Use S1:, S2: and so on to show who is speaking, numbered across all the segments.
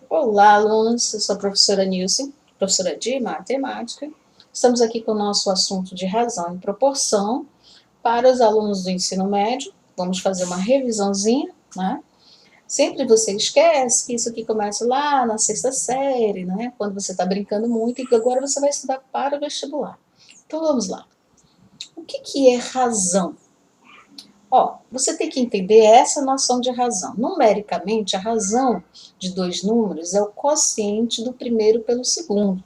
S1: Olá, alunos. Eu sou a professora Nilce, professora de matemática. Estamos aqui com o nosso assunto de razão e proporção para os alunos do ensino médio. Vamos fazer uma revisãozinha, né? Sempre você esquece que isso aqui começa lá na sexta série, né? Quando você está brincando muito e que agora você vai estudar para o vestibular. Então vamos lá. O que é razão? Você tem que entender essa noção de razão. Numericamente, a razão de dois números é o quociente do primeiro pelo segundo.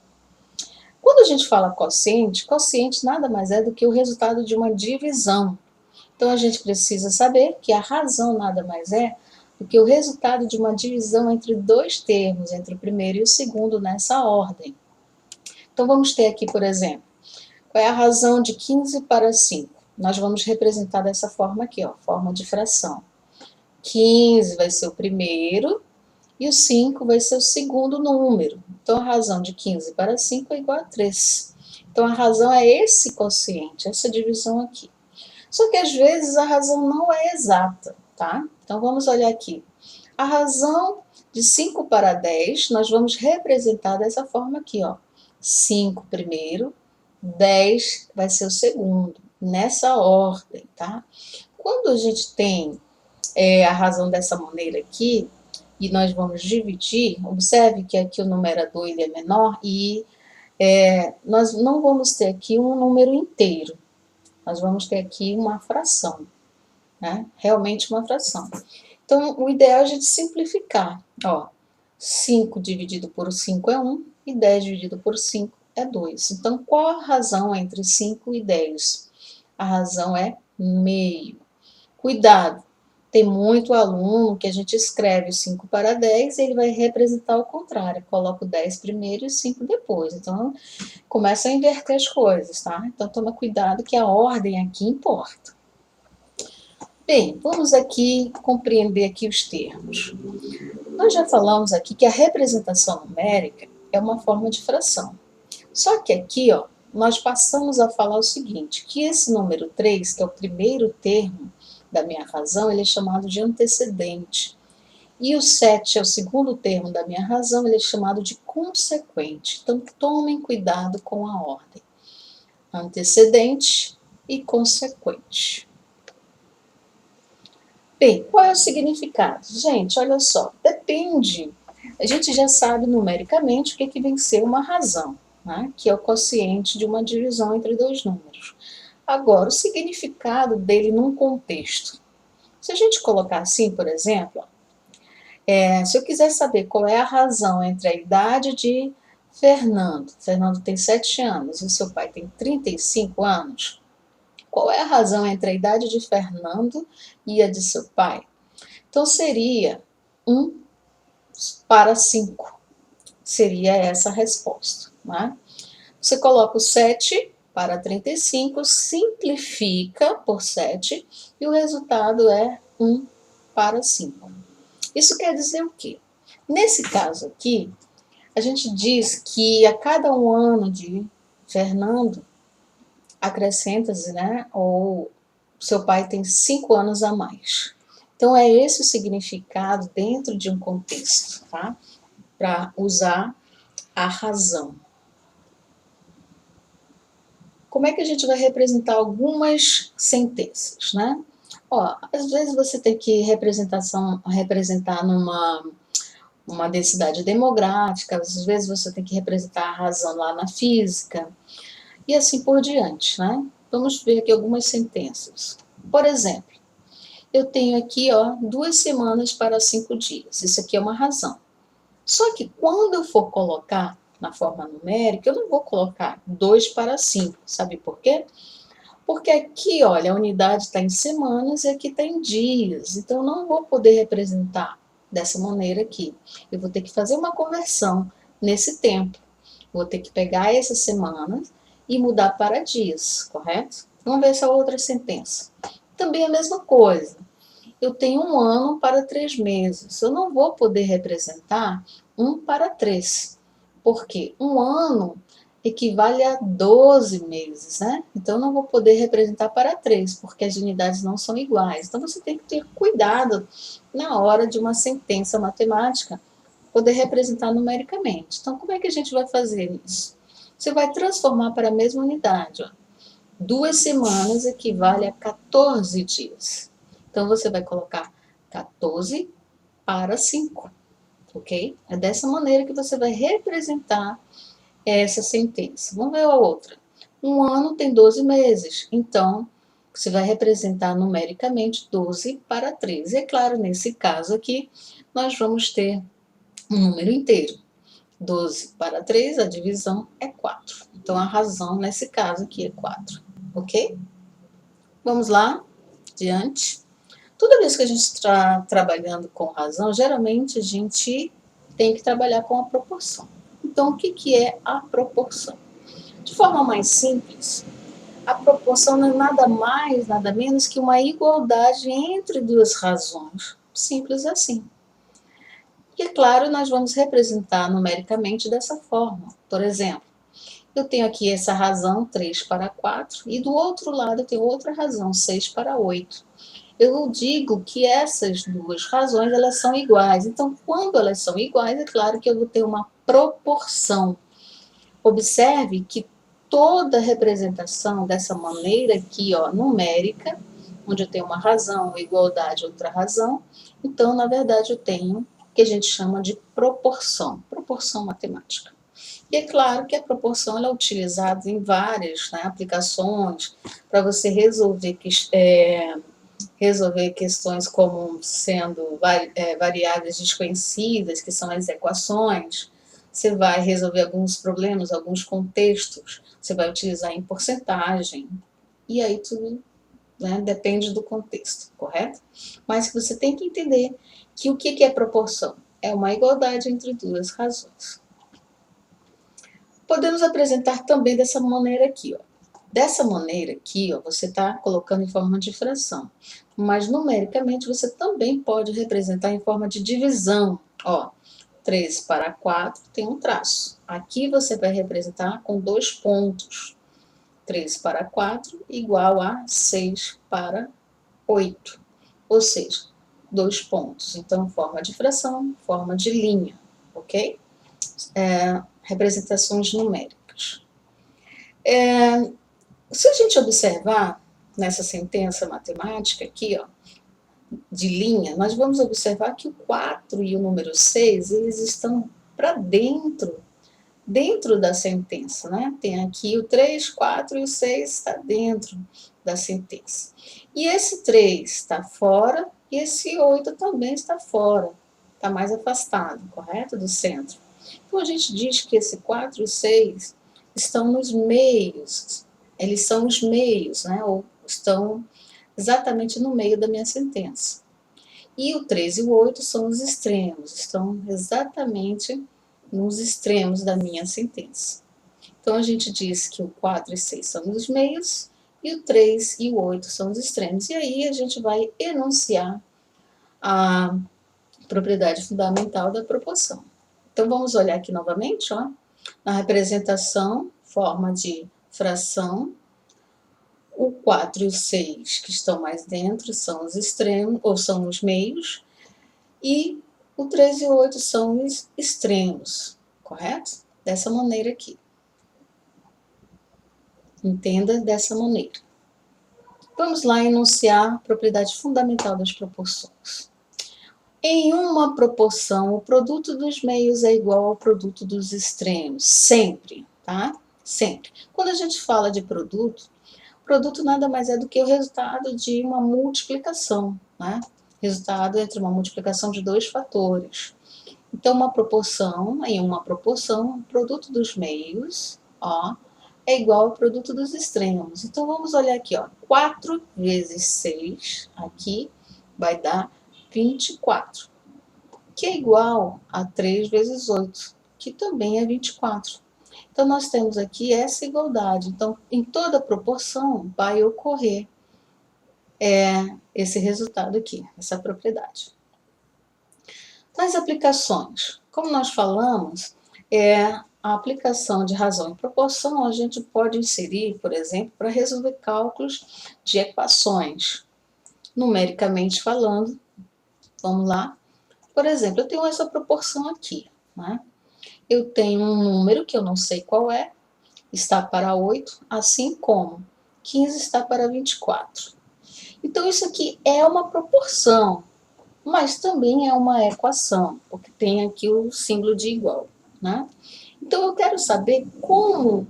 S1: Quando a gente fala quociente, quociente nada mais é do que o resultado de uma divisão. Então a gente precisa saber que a razão nada mais é do que o resultado de uma divisão entre dois termos, entre o primeiro e o segundo nessa ordem. Então vamos ter aqui, por exemplo, qual é a razão de 15 para 5? Nós vamos representar dessa forma aqui, ó, forma de fração. 15 vai ser o primeiro e o 5 vai ser o segundo número. Então, a razão de 15 para 5 é igual a 3. Então, a razão é esse quociente, essa divisão aqui. Só que, às vezes, a razão não é exata, tá? Então, vamos olhar aqui. A razão de 5 para 10, nós vamos representar dessa forma aqui, ó. 5 primeiro, 10 vai ser o segundo, nessa ordem, tá? Quando a gente tem a razão dessa maneira aqui, e nós vamos dividir, observe que aqui o numerador ele é menor e nós não vamos ter aqui um número inteiro, nós vamos ter aqui uma fração, né? Realmente uma fração. Então, o ideal é a gente simplificar. 5 dividido por 5 é 1 e 10 dividido por 5 é 2. Então, qual a razão entre 5 e 10? A razão é meio. Cuidado! Tem muito aluno que a gente escreve 5 para 10 e ele vai representar o contrário. Coloca o 10 primeiro e o 5 depois. Então, começa a inverter as coisas, tá? Então, toma cuidado que a ordem aqui importa. Bem, vamos aqui compreender aqui os termos. Nós já falamos aqui que a representação numérica é uma forma de fração. Só que aqui, ó, nós passamos a falar o seguinte, que esse número 3, que é o primeiro termo da minha razão, ele é chamado de antecedente. E o 7 é o segundo termo da minha razão, ele é chamado de consequente. Então, tomem cuidado com a ordem. Antecedente e consequente. Bem, qual é o significado? Gente, olha só, depende. A gente já sabe numericamente o que vem ser uma razão, né? Que é o quociente de uma divisão entre dois números. Agora, o significado dele num contexto. Se a gente colocar assim, por exemplo, se eu quiser saber qual é a razão entre a idade de Fernando tem 7 anos e seu pai tem 35 anos, qual é a razão entre a idade de Fernando e a de seu pai? Então, seria 1 para 5. Seria essa a resposta, né? Você coloca o 7 para 35, simplifica por 7 e o resultado é 1 para 5. Isso quer dizer o quê? Nesse caso aqui, a gente diz que a cada um ano de Fernando, acrescenta-se, né? Ou seu pai tem 5 anos a mais. Então, é esse o significado dentro de um contexto, tá? Para usar a razão. Como é que a gente vai representar algumas sentenças, né? Às vezes você tem que representar numa densidade demográfica, às vezes você tem que representar a razão lá na física, e assim por diante, né? Vamos ver aqui algumas sentenças. Por exemplo, eu tenho aqui, 2 semanas para 5 dias. Isso aqui é uma razão. Só que quando eu for colocar na forma numérica, eu não vou colocar 2 para 5. Sabe por quê? Porque aqui, olha, a unidade está em semanas e aqui está em dias. Então, eu não vou poder representar dessa maneira aqui. Eu vou ter que fazer uma conversão nesse tempo. Vou ter que pegar essas semanas e mudar para dias, correto? Vamos ver essa outra sentença. Também a mesma coisa. Eu tenho 1 ano para 3 meses. Eu não vou poder representar 1 para 3, porque 1 ano equivale a 12 meses, né? Então, eu não vou poder representar para 3, porque as unidades não são iguais. Então, você tem que ter cuidado na hora de uma sentença matemática poder representar numericamente. Então, como é que a gente vai fazer isso? Você vai transformar para a mesma unidade. Ó. 2 semanas equivale a 14 dias. Então, você vai colocar 14 para 5, ok? É dessa maneira que você vai representar essa sentença. Vamos ver a outra. Um ano tem 12 meses, então você vai representar numericamente 12 para 13. É claro, nesse caso aqui, nós vamos ter um número inteiro. 12 para 3, a divisão é 4. Então, a razão nesse caso aqui é 4, ok? Vamos lá, adiante. Toda vez que a gente está trabalhando com razão, geralmente a gente tem que trabalhar com a proporção. Então, o que é a proporção? De forma mais simples, a proporção não é nada mais, nada menos que uma igualdade entre duas razões. Simples assim. E, é claro, nós vamos representar numericamente dessa forma. Por exemplo, eu tenho aqui essa razão 3 para 4 e do outro lado eu tenho outra razão 6 para 8. Eu digo que essas duas razões elas são iguais. Então, quando elas são iguais, é claro que eu vou ter uma proporção. Observe que toda representação dessa maneira aqui, ó, numérica, onde eu tenho uma razão, igualdade, outra razão, então, na verdade, eu tenho o que a gente chama de proporção matemática. E é claro que a proporção ela é utilizada em várias, né, aplicações para você resolver questões como sendo variáveis desconhecidas, que são as equações. Você vai resolver alguns problemas, alguns contextos, você vai utilizar em porcentagem, e aí tudo, né, depende do contexto, correto? Mas você tem que entender que o que é proporção? É uma igualdade entre duas razões. Podemos apresentar também dessa maneira aqui, ó. Dessa maneira aqui, ó, você está colocando em forma de fração, mas numericamente você também pode representar em forma de divisão. Ó, 3 para 4 tem um traço. Aqui você vai representar com 2 pontos. 3 para 4 igual a 6 para 8. Ou seja, 2 pontos. Então, forma de fração, forma de linha, ok? Representações numéricas. Se a gente observar nessa sentença matemática aqui, ó, de linha, nós vamos observar que o 4 e o número 6, eles estão para dentro da sentença, né? Tem aqui o 3, 4 e o 6 está dentro da sentença. E esse 3 está fora e esse 8 também está fora, está mais afastado, correto? Do centro. Então, a gente diz que esse 4 e o 6 estão nos meios, eles são os meios, né? Ou estão exatamente no meio da minha sentença. E o 3 e o 8 são os extremos, estão exatamente nos extremos da minha sentença. Então, a gente diz que o 4 e 6 são os meios, e o 3 e o 8 são os extremos. E aí a gente vai enunciar a propriedade fundamental da proporção. Então, vamos olhar aqui novamente, ó, na representação, forma de fração, o 4 e o 6, que estão mais dentro, são os extremos, ou são os meios, e o 3 e o 8 são os extremos, correto? Dessa maneira aqui. Entenda dessa maneira. Vamos lá enunciar a propriedade fundamental das proporções. Em uma proporção, o produto dos meios é igual ao produto dos extremos, sempre, tá? Sempre. Quando a gente fala de produto nada mais é do que o resultado de uma multiplicação, né? Resultado entre uma multiplicação de dois fatores. Então, em uma proporção, o produto dos meios, ó, é igual ao produto dos extremos. Então, vamos olhar aqui, ó. 4 vezes 6, aqui, vai dar 24, que é igual a 3 vezes 8, que também é 24. Então, nós temos aqui essa igualdade. Então, em toda proporção, vai ocorrer esse resultado aqui, essa propriedade. Nas aplicações, como nós falamos, a aplicação de razão e proporção a gente pode inserir, por exemplo, para resolver cálculos de equações. Numericamente falando, vamos lá, Por exemplo, eu tenho essa proporção aqui, né? Eu tenho um número que eu não sei qual é, está para 8, assim como 15 está para 24. Então, isso aqui é uma proporção, mas também é uma equação, porque tem aqui o símbolo de igual, né? Então, eu quero saber qual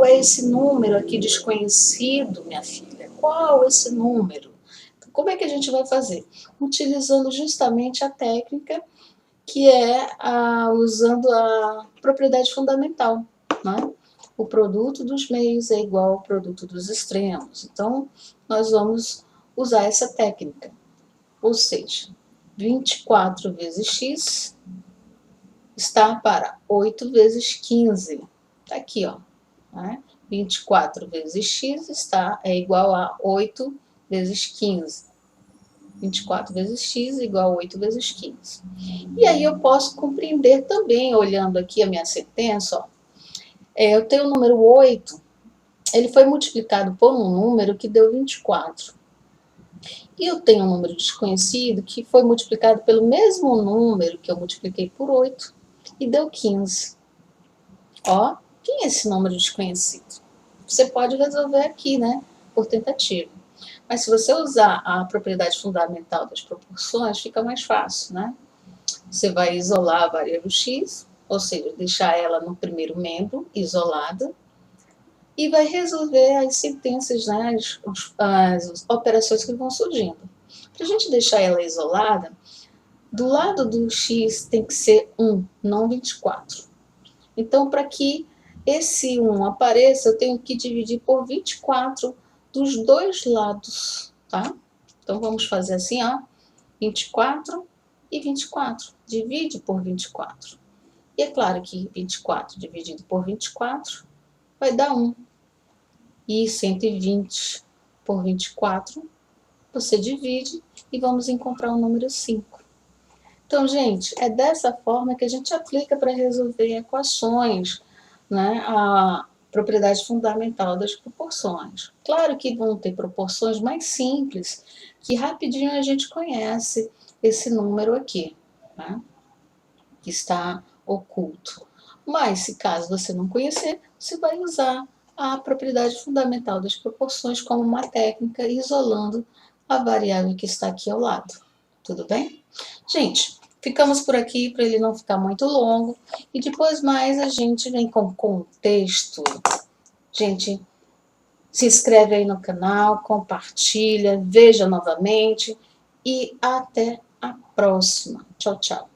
S1: é esse número aqui desconhecido, minha filha? Qual esse número? Então, como é que a gente vai fazer? Utilizando justamente a técnica que é usando a propriedade fundamental, né? O produto dos meios é igual ao produto dos extremos. Então, nós vamos usar essa técnica. Ou seja, 24 vezes x está para 8 vezes 15. Está aqui, ó. Né? 24 vezes x é igual a 8 vezes 15. 24 vezes x igual a 8 vezes 15. E aí eu posso compreender também, olhando aqui a minha sentença, ó, eu tenho o número 8, ele foi multiplicado por um número que deu 24. E eu tenho um número desconhecido que foi multiplicado pelo mesmo número que eu multipliquei por 8 e deu 15. Ó, quem é esse número desconhecido? Você pode resolver aqui, né, por tentativa. Mas se você usar a propriedade fundamental das proporções, fica mais fácil, né? Você vai isolar a variável x, ou seja, deixar ela no primeiro membro, isolada, e vai resolver as sentenças, né, as operações que vão surgindo. Para a gente deixar ela isolada, do lado do x tem que ser 1, não 24. Então, para que esse 1 apareça, eu tenho que dividir por 24 dos dois lados, tá? Então, vamos fazer assim, ó, 24 e 24. Divide por 24. E é claro que 24 dividido por 24 vai dar 1. E 120 por 24, você divide e vamos encontrar o número 5. Então, gente, é dessa forma que a gente aplica para resolver equações, né, a propriedade fundamental das proporções. Claro que vão ter proporções mais simples, que rapidinho a gente conhece esse número aqui, né, que está oculto. Mas, se caso você não conhecer, você vai usar a propriedade fundamental das proporções como uma técnica, isolando a variável que está aqui ao lado. Tudo bem? Gente, ficamos por aqui para ele não ficar muito longo. E depois mais a gente vem com contexto. Gente, se inscreve aí no canal, compartilha, veja novamente e até a próxima. Tchau, tchau.